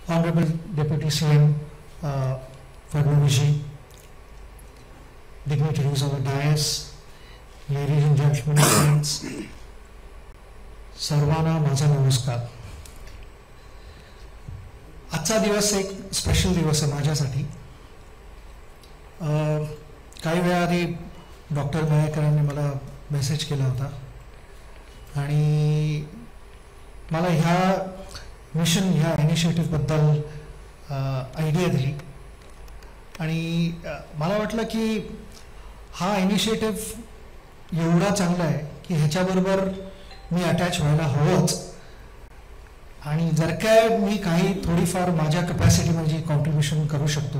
Honorable Deputy CM Fadnavis, dignitaries of the dais, ladies and gentlemen, friends, सर्वांना माझा नमस्कार. आजचा दिवस एक स्पेशल दिवस आहे माझ्यासाठी. काही वेळा आधी डॉक्टर मयेकरांनी मला मेसेज केला होता आणि मला ह्या मिशन ह्या इनिशिएटिव्हबद्दल आयडिया दिली आणि मला वाटलं की हा इनिशिएटिव्ह एवढा चांगला आहे की ह्याच्याबरोबर मी अटॅच व्हायला हवंच आणि जर काय मी काही थोडीफार माझ्या कॅपॅसिटीमध्ये कॉन्ट्रीब्युशन करू शकतो,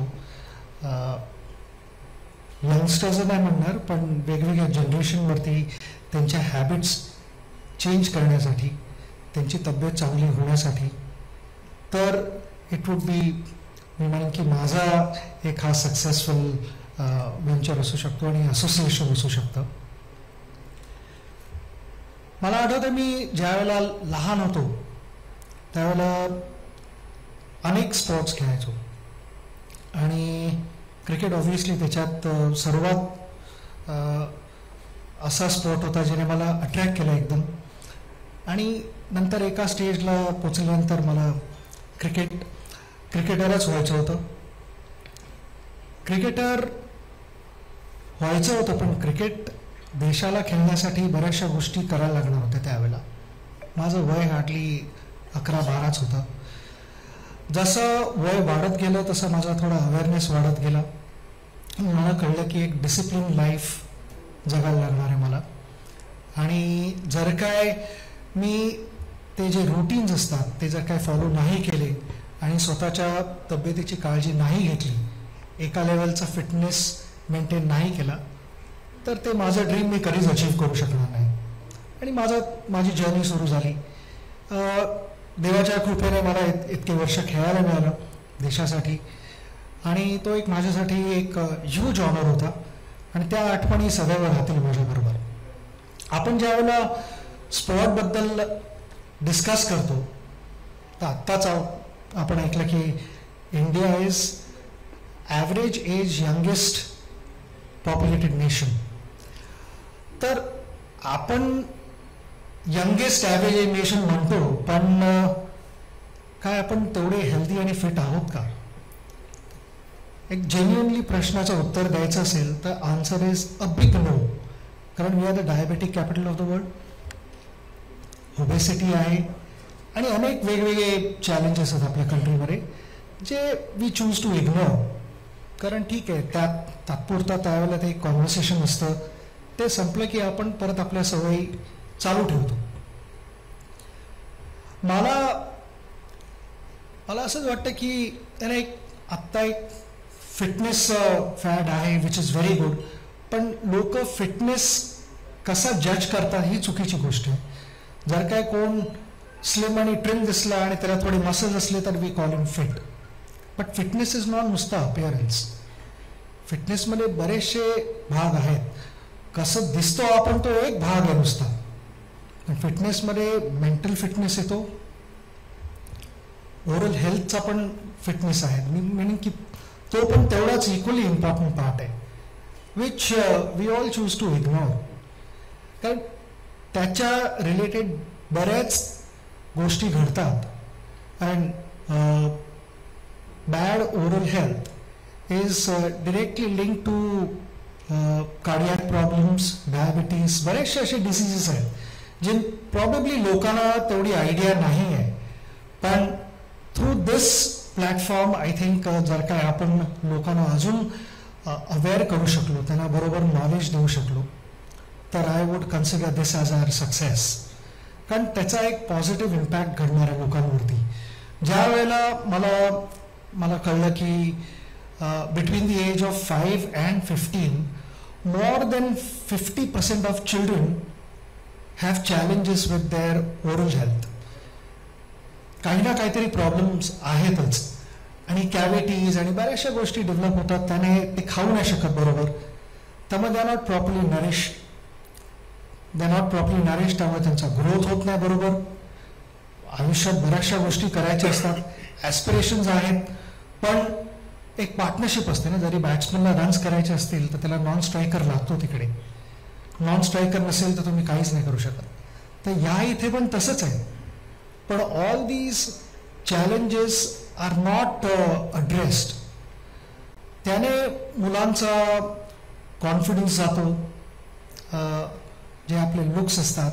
यंगस्टर्स नाही म्हणणार पण वेगवेगळ्या जनरेशनवरती त्यांच्या हॅबिट्स चेंज करण्यासाठी, त्यांची तब्येत चांगली होण्यासाठी, तर इट वुड बी मी म्हणेन की माझा एक हा सक्सेसफुल वेंचर असू शकतो आणि असोसिएशन असू शकतं. मला आठवतं मी ज्यावेळेला लहान होतो त्यावेळेला अनेक स्पोर्ट्स खेळायचो आणि क्रिकेट ऑब्व्हियसली त्याच्यात सर्वात असा स्पोर्ट होता ज्याने मला अट्रॅक्ट केला एकदम. आणि नंतर एका स्टेजला पोचल्यानंतर मला क्रिकेटरच व्हायचं होतं. क्रिकेटर व्हायचं होतं पण क्रिकेट देशाला खेळण्यासाठी बऱ्याचशा गोष्टी करायला लागणार होत्या. त्यावेळेला माझं वय हार्डली 11-12च होतं. जसं वय वाढत गेलं तसं माझा थोडा अवेअरनेस वाढत गेला. मला कळलं की एक डिसिप्लिन लाईफ जगायला लागणार आहे मला आणि जर काय मी ते जे रुटीन्स असतात ते जर काय फॉलो नाही केले आणि स्वतःच्या तब्येतीची काळजी नाही घेतली, एका लेवलचा फिटनेस मेंटेन नाही केला, तर ते माझं ड्रीम मी कधीच अचीव्ह करू शकणार नाही. आणि माझी जर्नी सुरू झाली. देवाच्या कृपेने मला इतके वर्ष खेळायला मिळालं देशासाठी आणि तो एक माझ्यासाठी एक ह्यूज ऑनर होता आणि त्या आठवणी सदैव राहतील माझ्याबरोबर. आपण ज्यावेळेला स्पोर्टबद्दल डिस्कस करतो तर आत्ताच आपण ऐकलं की India is average age youngest populated nation. तर आपण यंगेस्ट ॲव्हरेज नेशन म्हणतो पण काय आपण तेवढे हेल्दी आणि फिट आहोत का? एक जेन्युअनली प्रश्नाचं उत्तर द्यायचं असेल तर answer is a big no. कारण we are the diabetic capital of the world. Obesity आहे आणि अनेक वेगवेगळे चॅलेंजेस आहेत आपल्या कंट्रीमध्ये जे वी चूज टू इग्नोर. कारण ठीक आहे त्यात तात्पुरता त्यावेळेला ते कॉन्व्हर्सेशन असतं, ते संपलं की आपण परत आपल्या सवयी चालू ठेवतो. मला असंच वाटतं की त्याने आत्ता एक फिटनेस फॅड आहे विच इज व्हेरी गुड, पण लोक फिटनेस कसा जज करतात ही चुकीची गोष्ट आहे. जर काय कोण स्लिम आणि ट्रिम दिसला आणि त्याला थोडे मसल्स असले तर we call him fit. But fitness is not नुसता अपिअरन्स. फिटनेसमध्ये बरेचसे भाग आहेत. कसं दिसतो आपण तो एक भाग आहे नुसता, पण फिटनेसमध्ये मेंटल फिटनेस येतो, ओव्हरऑल हेल्थचा पण फिटनेस आहे. मिनिंग की तो पण तेवढाच इक्वली इम्पॉर्टंट पार्ट आहे which we all choose to ignore. कारण त्याच्या रिलेटेड बऱ्याच गोष्टी घडतात and bad overall health is directly link to cardiac problems, diabetes, बरेचसे असे डिसिजेस आहेत जे प्रॉबेबली लोकांना तेवढी आयडिया नाही आहे. पण through this platform I think जर काय आपण लोकांना अजून अवेअर करू शकलो, त्यांना बरोबर नॉलेज देऊ शकलो, तर I would consider this as our success. कारण त्याचा एक पॉझिटिव्ह इम्पॅक्ट घडणार आहे लोकांवरती. ज्या वेळेला मला कळलं की between the age of 5 and 15 more than 50% of children have challenges with their oral health. काही ना काहीतरी प्रॉब्लेम्स आहेतच आणि कॅव्हिटीज आणि बऱ्याचशा गोष्टी डेव्हलप होतात. त्याने ते खाऊ नाही शकत बरोबर, त्यामुळे they are not properly nourish, त्यामुळे त्यांचा ग्रोथ होत नाही बरोबर. आयुष्यात बऱ्याचशा गोष्टी करायच्या असतात, ॲस्पिरेशन्स आहेत, पण एक पार्टनरशिप असते ना. जरी बॅट्समनला रन्स करायचे असतील तर त्याला नॉन स्ट्रायकर लागतो तिकडे. नॉन स्ट्रायकर नसेल तर तुम्ही काहीच नाही करू शकत. तर या इथे पण तसंच आहे. पण all these challenges are not addressed. त्याने मुलांचा कॉन्फिडन्स जातो, जे आपले लुक्स असतात,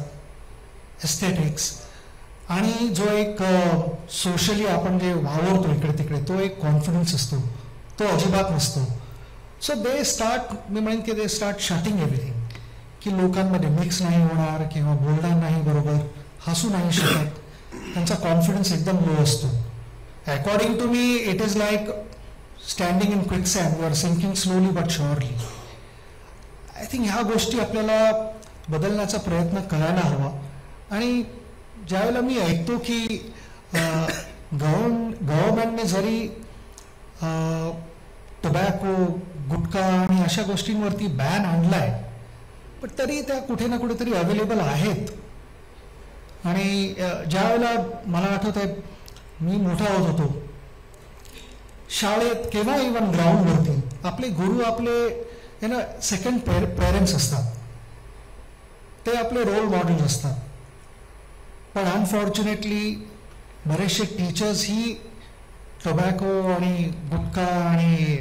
एस्थेटिक्स, आणि जो एक सोशली आपण जे वावरतो इकडे तिकडे तो एक कॉन्फिडन्स असतो, तो अजिबात नसतो. सो दे स्टार्ट, मी म्हणेन की दे स्टार्ट शटिंग एव्हरीथिंग, की लोकांमध्ये मिक्स नाही होणार किंवा बोलणार नाही बरोबर, हसू नाही शकत, त्यांचा कॉन्फिडन्स एकदम लो असतो. According to me it is like standing in quicksand, you are sinking slowly but surely. I think ह्या गोष्टी आपल्याला बदलण्याचा प्रयत्न करायला हवा. आणि ज्यावेळेला मी ऐकतो की गव्हर्नमेंटने जरी टोबॅको, गुटखा आणि अशा गोष्टींवरती बॅन आणलाय, पण तरी त्या कुठे ना कुठेतरी अवेलेबल आहेत. आणि ज्यावेळेला मला आठवत आहे मी मोठा होत होतो, शाळेत किंवा इव्हन ग्राउंडवरती आपले गुरु आपले सेकंड पेरेंट्स असतात, ते आपले रोल मॉडेल्स असतात. पण अनफॉर्च्युनेटली बरेचसे टीचर्स ही टोबॅको आणि गुटखा आणि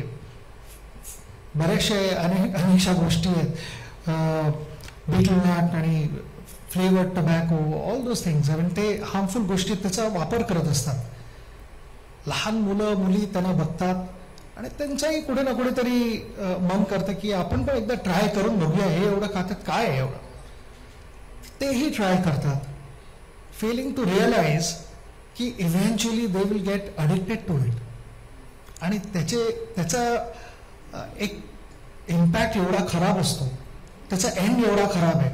बरेचसे अनेकशा गोष्टी आहेत, बीटल नट आणि flavoured tobacco, all those things, ते हार्मफुल गोष्टी त्याचा वापर करत असतात. लहान मुलं मुली त्यांना बघतात आणि त्यांचंही कुठे ना कुठेतरी मन करतं की आपण पण एकदा ट्राय करून बघूया, हे एवढं खातात काय आहे एवढं. तेही ट्राय करतात, फेलिंग टू रिअलाइज की eventually they will get addicted to it. आणि त्याचा एक इम्पॅक्ट एवढा खराब असतो, त्याचा एंड एवढा खराब आहे.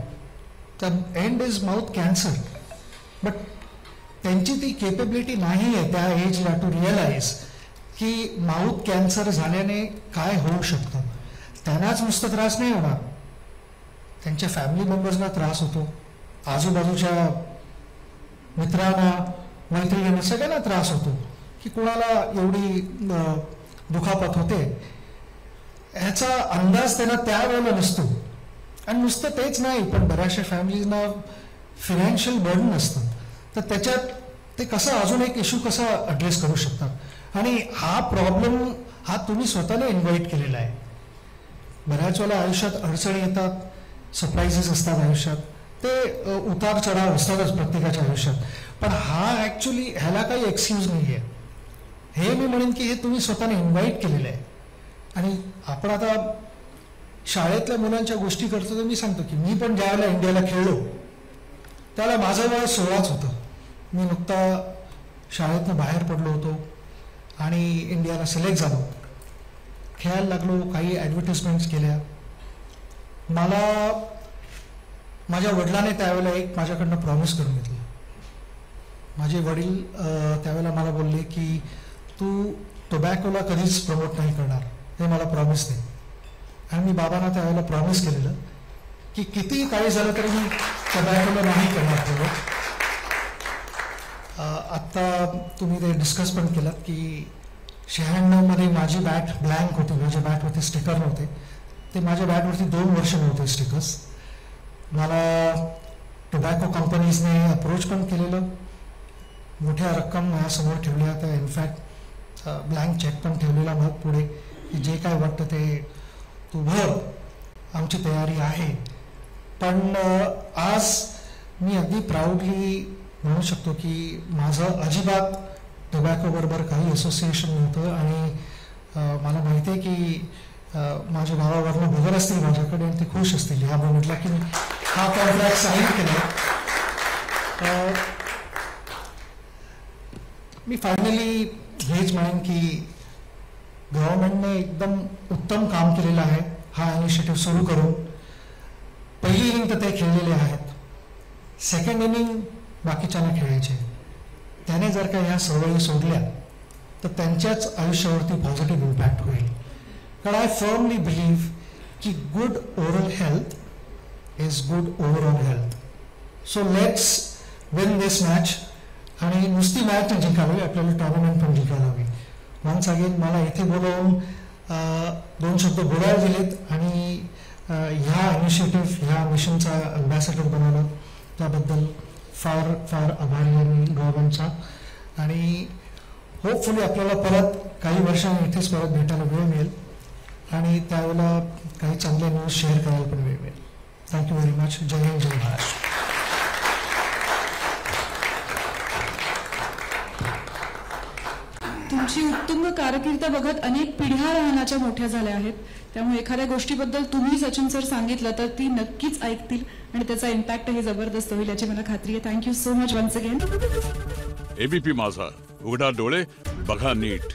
The end is mouth cancer. But त्यांची ती केपेबिलिटी नाही आहे त्या एजला टू रिअलाइज की माउथ कॅन्सर झाल्याने काय होऊ शकतं. त्यांनाच नुसतं त्रास नाही होणार, त्यांच्या फॅमिली मेंबर्सना त्रास होतो, आजूबाजूच्या मित्रांना, मैत्रिणींना, सगळ्यांना त्रास होतो की कोणाला एवढी दुखापत होते. ह्याचा अंदाज त्यांना त्यावेळेला नसतो. आणि नुसतं तेच नाही, पण बऱ्याचशा फॅमिलीजना फिनान्शियल बर्डन असतं. तर त्याच्यात ते कसं अजून एक इश्यू कसा ॲड्रेस करू शकतात. आणि हा प्रॉब्लेम हा तुम्ही स्वतःने इन्व्हाइट केलेला आहे. बऱ्याच वेळेला आयुष्यात अडचणी येतात, सरप्राईजेस असतात आयुष्यात, ते उतार चढाव असतातच प्रत्येकाच्या आयुष्यात. पण हा ॲक्च्युली ह्याला काही एक्सक्यूज नाही आहे. हे मी म्हणेन की हे तुम्ही स्वतःने इन्व्हाइट केलेलं आहे. आणि आपण आता शाळेतल्या मुलांच्या गोष्टी करतो तर मी सांगतो की मी पण ज्यावेळेला इंडियाला खेळलो त्यावेळेला माझं वय 16च होतं. मी नुकता शाळेतनं बाहेर पडलो होतो आणि इंडियाला सिलेक्ट झालो, खेळायला लागलो, काही ॲडव्हर्टिजमेंट्स केल्या. मला माझ्या वडिलांनी त्यावेळेला एक माझ्याकडनं प्रॉमिस करून घेतलं. माझे वडील त्यावेळेला मला बोलले की तू टोबॅकोला कधीच प्रमोट नाही करणार, हे मला प्रॉमिस दे. आणि मी बाबांना त्यावेळेला प्रॉमिस केलेलं की कितीही काही झालं तरी मी टोबॅकोला नाही करणार प्रमोट. आत्ता तुम्ही ते डिस्कस पण केलं की 96मध्ये माझी बॅट ब्लँक होती, माझ्या बॅटवरती स्टिकर नव्हते. ते माझ्या बॅटवरती 2 वर्ष नव्हते स्टिकर्स. मला टोबॅको कंपनीजने अप्रोच पण केलेलं, मोठ्या रक्कम माझ्यासमोर ठेवल्या होत्या. इनफॅक्ट ब्लँक चेक पण ठेवलेला मग पुढे की जे काय वाटतं ते तू भर, आमची तयारी आहे. पण आज मी अगदी प्राऊडली म्हणू शकतो की माझं अजिबात टोबॅकोबरोबर काही असोसिएशन नव्हतं. आणि मला माहिती आहे की माझ्या भावावरनं बघत असतील माझ्याकडे आणि ते खुश असतील ह्या मोमेंटला की हा कॉन्ट्रॅक्ट साईन केला. मी फायनली हेच म्हणेन की गव्हर्नमेंटने एकदम उत्तम काम केलेलं आहे हा इनिशिएटिव्ह सुरू करून. पहिली इनिंग तर ते खेळलेले आहेत, सेकंड इनिंग बाकीच्यांना खेळायचे. त्याने जर का ह्या सवयी सोडल्या तर त्यांच्याच आयुष्यावरती पॉझिटिव्ह इम्पॅक्ट होईल. कारण आय फर्मली बिलीव्ह की good oral health is good overall health. So let's win this match. आणि नुसती मॅच नाही जिंकावी, आपल्याला टुर्नामेंट पण जिंकायला हवी. वन्स अगेन मला इथे बोलवून 2 शब्द बोलायला दिलेत आणि ह्या इनिशिएटिव्ह, ह्या मिशनचा अँबॅसेडर बनवलं, त्याबद्दल फार फार आभारी आहे मी गव्हर्नमेंटचा. आणि होपफुली आपल्याला परत काही वर्षांनी इथेच परत भेटायला वेळ मिळेल आणि त्यावेळेला काही चांगले न्यूज शेअर करायला पण वेळ मिळेल. Thank you very much. जय हिंद, जय महाराष्ट्र. तुमची उत्तुंग कारकीर्द बघत अनेक पिढ्या लहानाच्या मोठ्या झाल्या आहेत. त्यामुळे एखाद्या गोष्टीबद्दल तुम्ही सचिन सर सांगितलं तर ती नक्कीच ऐकतील आणि त्याचा इम्पॅक्टही जबरदस्त होईल याची मला खात्री आहे. Thank you so much once again. ABP Majha, उघडा डोळे बघा नीट.